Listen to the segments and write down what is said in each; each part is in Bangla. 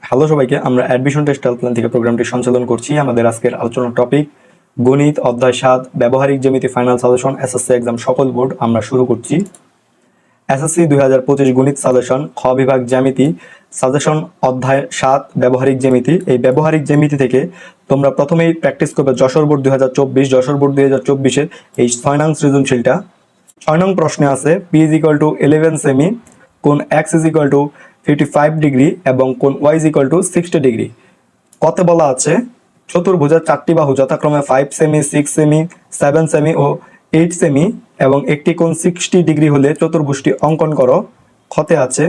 হ্যালো সবাইকে, আমরা অ্যাডমিশন টেস্ট প্ল্যান থেকে প্রোগ্রামটি সঞ্চালন করছি। আমাদের আজকের আলোচনার টপিক গণিত অধ্যায় 7 ব্যবহারিক জ্যামিতি ফাইনাল সাজেশন এসএসসি এক্সাম সকল বোর্ড। আমরা শুরু করছি। এসএসসি 2025 গণিত সাজেশন খ বিভাগ জ্যামিতি সাজেশন অধ্যায় 7 ব্যবহারিক জ্যামিতি। এই ব্যবহারিক জ্যামিতি থেকে তোমরা প্রথমেই প্র্যাকটিস করবে যশোর বোর্ড 2024। যশোর বোর্ড 2024 এই 6 নং সৃজনশীলটা। 6 নং প্রশ্নে আছে P = 11 সেমি, কোণ X = 55 ডিগ্রি এবং কোণ Y = 60 ডিগ্রি। কতে বলা আছে চতুর্ভুজের 4টি বাহু যথাক্রমে 5 সেমি, 6 সেমি, 7 সেমি ও 8 সেমি এবং একটি কোণ 60 ডিগ্রি হলে চতুর্ভুজটি অঙ্কন করো। খতে আছে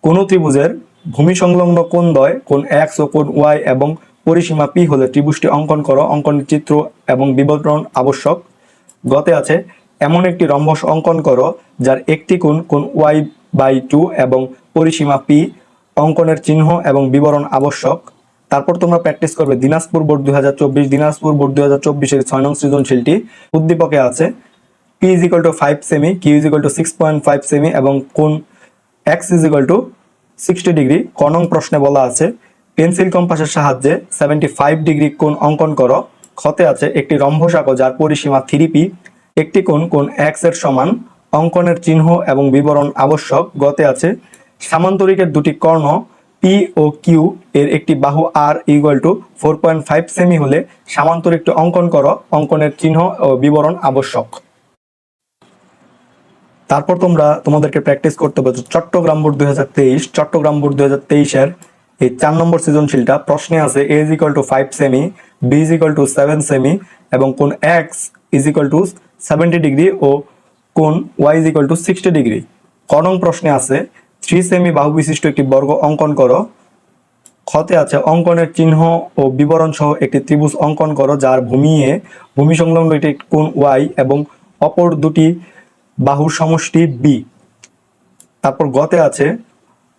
কোন ত্রিভুজের ভূমি সংলগ্ন কোণদ্বয় কোণ X ও কোণ Y এবং পরিসীমা P হলে ত্রিভুজটি অঙ্কন করো। অঙ্কনের চিত্র এবং বিবরণ আবশ্যক। গতে আছে এমন একটি রম্বস অঙ্কন করো যার একটি কোণ y/2 এবং পরিসীমা P, অঙ্কনের চিহ্ন এবং বিবরণ আবশ্যক। তারপর তোমরা প্র্যাকটিস করবে দিনাজপুর বোর্ড 2024। দিনাজপুর বোর্ড 2024 এর 6 নং সৃজনশীলটি। উদ্দীপকে আছে P = 5 সেমি, Q = 6.5 সেমি এবং কোণ X = 60 ডিগ্রি। ক নং প্রশ্নে বলা আছে পেন্সিল কম্পাসের সাহায্যে 75 ডিগ্রি কোণ অঙ্কন করো। খতে আছে একটি রম্বস আঁকো যার পরিসীমা 3P, একটি কোণ X এর সমান, অঙ্কনের চিহ্ন এবং বিবরণ আবশ্যক। গতে আছে সামান্তরিকের দুটি কর্ণ P ও Q এর একটি বাহু R = 4.5 সেমি হলে সামান্তরিকটি অঙ্কন করো। অঙ্কনের চিহ্ন ও বিবরণ আবশ্যক। তারপর তোমাদেরকে প্র্যাকটিস করতে হবে চট্টগ্রাম বোর্ড 2023। চট্টগ্রাম বোর্ড 2023 এর এই 4 নম্বর সৃজনশীলটা। প্রশ্নে আছে A = 5 সেমি, B = 7 সেমি এবং কোণ X = 70 ডিগ্রি ও কোণ Y = 60 ডিগ্রি। ক নং প্রশ্নে আছে 3 সেমি বাহু বিশিষ্ট একটি বর্গ অঙ্কন করো। খতে আছে অঙ্কনের চিহ্ন ও বিবরণ সহ একটি ত্রিভুজ অঙ্কন করো যার ভূমি সংলগ্ন একটি কোণ Y এবং অপর দুটি বাহুর সমষ্টি B। তারপর গতে আছে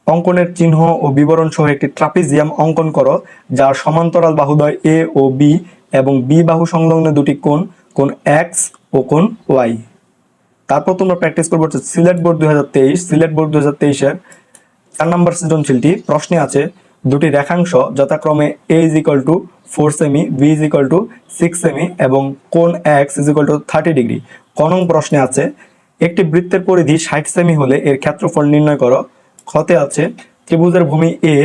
অঙ্কনের চিহ্ন ও বিবরণ সহ একটি ট্রাপিজিয়াম অঙ্কন করো যার সমান্তরাল বাহুদ্বয় A ও B এবং B বাহু সংলগ্ন দুটি কোণ X ও কোণ Y। তারপর তোমরা প্র্যাকটিস করবে সিলেট বোর্ড 2023। সিলেট বোর্ড 2023 এর 4 নম্বর সৃজনশীলটি। প্রশ্নে আছে দুটি রেখাংশ যথাক্রমে A = 4 সেমি, B = 6 সেমি এবং কোণ X = 30 ডিগ্রি। ক নং প্রশ্নে আছে একটি বৃত্তের পরিধি 60 সেমি হলে এর ক্ষেত্রফল নির্ণয় করো। খতে আছে ত্রিভুজের ভূমি A,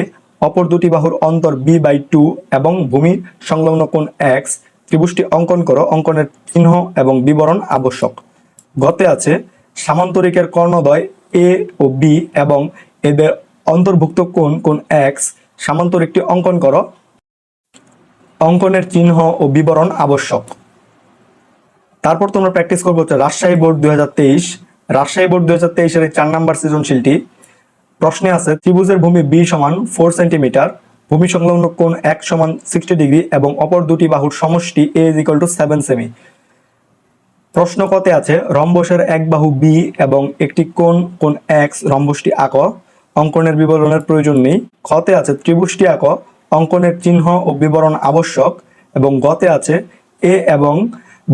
অপর দুটি বাহুর অন্তর B/2 এবং ভূমি সংলগ্ন কোণ X। ত্রিভুজটি অঙ্কন করো। অঙ্কনের চিহ্ন এবং বিবরণ আবশ্যক। গতে আছে সামান্তরিকের কর্ণদ্বয় A ও B এবং এদের অন্তর্ভুক্ত কোণ X। সামান্তরিকটি অঙ্কন করো। অঙ্কনের চিহ্ন ও বিবরণ আবশ্যক। তারপর তোমরা প্র্যাকটিস করবে রাজশাহী বোর্ড 2023। রাজশাহী বোর্ড 2023 এর 4 নম্বর সৃজনশীলটি। প্রশ্নে আছে ত্রিভুজের ভূমি B = 4 সেন্টিমিটার, ভূমি সংলগ্ন কোণ X = 60 ডিগ্রি এবং অপর দুটি বাহুর সমষ্টি A = 7 সেমি। প্রশ্ন কতে আছে রম্বসের এক বাহু B এবং একটি কোণ X, রম্বসটি আঁকো। অঙ্কনের বিবরণের প্রয়োজন নেই। খতে আছে ত্রিভুজটি আঁকো। অঙ্কনের চিহ্ন ও বিবরণ আবশ্যক। এবং গতে আছে A এবং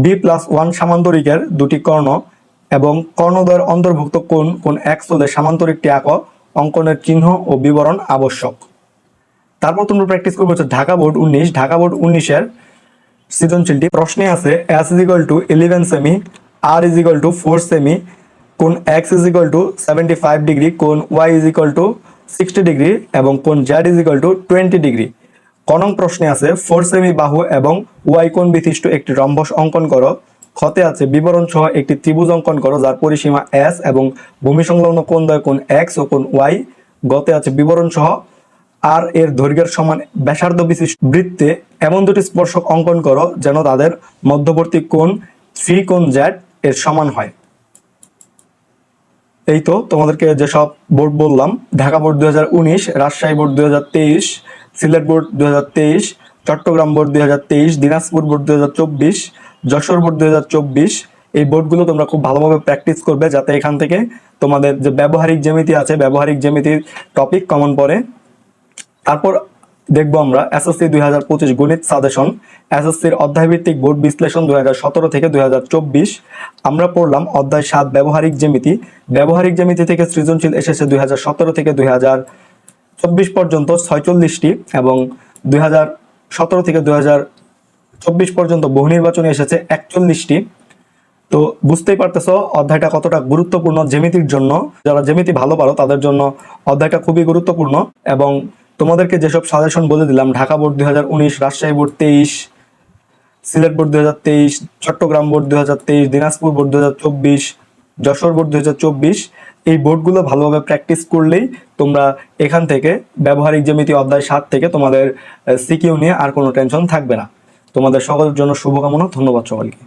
B+1 সামান্তরিকের দুটি কর্ণ এবং কর্ণদ্বয়ের অন্তর্ভুক্ত কোণ X হলে সামান্তরিকটি আঁকো। অঙ্কনের চিহ্ন ও বিবরণ আবশ্যক। তারপর তোমরা প্র্যাকটিস করবে ঢাকা বোর্ড 19। ঢাকা বোর্ড 19 এর সৃজনশীলটি। প্রশ্নে আছে S = 11 সেমি, R = 4 সেমি, কোণ X = 75 ডিগ্রি, কোণ Y = 60 ডিগ্রি এবং কোণ Z = 20 ডিগ্রি। ক নং প্রশ্নে আছে 4 সেমি বাহু এবং Y কোণ বিশিষ্ট একটি রম্বস অঙ্কন করো। খতে আছে বিবরণ সহ একটি ত্রিভুজ অঙ্কন করো যার পরিসীমা S এবং ভূমি সংলগ্ন কোণদ্বয় কোণ X ও কোণ Y। গতে আছে বিবরণ সহ আর এর দৈর্ঘ্যের সমান ব্যাসার্ধ বিশিষ্ট বৃত্তে এমন দুটি স্পর্শক অঙ্কন করো যেন তাদের মধ্যবর্তী কোণ কোণ Z এর সমান হয়। এই তো তোমাদেরকে যেসব বোর্ড বললাম, Dhaka board 2019, Rajshahi board 2023, Sylhet board 2023, Chittagong board 2023, Dinajpur board 2024, Jessore board 2024, এই বোর্ডগুলো তোমরা খুব ভালোভাবে প্র্যাকটিস করবে যাতে এখান থেকে তোমাদের যে ব্যবহারিক জ্যামিতি আছে ব্যবহারিক জ্যামিতির টপিক কমন পড়ে। তারপর দেখবো আমরা এসএসসি 2025 গণিত সাজেশন। এসএসসির অধ্যায়ভিত্তিক বোর্ড বিশ্লেষণ 2017 থেকে 2024। আমরা পড়লাম অধ্যায় 7 ব্যবহারিক জ্যামিতি। ব্যবহারিক জ্যামিতি থেকে সৃজনশীল এসেছে 2017 থেকে 2024 পর্যন্ত 46টি এবং 2017 থেকে 2024 পর্যন্ত বহু নির্বাচনে এসেছে 41টি। তো বুঝতেই পারতেছো অধ্যায়টা কতটা গুরুত্বপূর্ণ জ্যামিতির জন্য। যারা জ্যামিতি ভালো পারো তাদের জন্য অধ্যায়টা খুবই গুরুত্বপূর্ণ। এবং তোমাদেরকে যেসব সাজেশন বলে দিলাম, Dhaka board 2019, Rajshahi board 23, Sylhet board 2023, Chittagong board 2023, Dinajpur board 2024, Jessore board 2024, এই বোর্ডগুলো ভালোভাবে প্র্যাকটিস করলেই তোমরা এখান থেকে ব্যবহারিক জ্যামিতি অধ্যায় 7 থেকে তোমাদের সিকিউ নিয়ে আর কোনো টেনশন থাকবে না। তোমাদের সকলের জন্য শুভকামনা। ধন্যবাদ সবাইকে।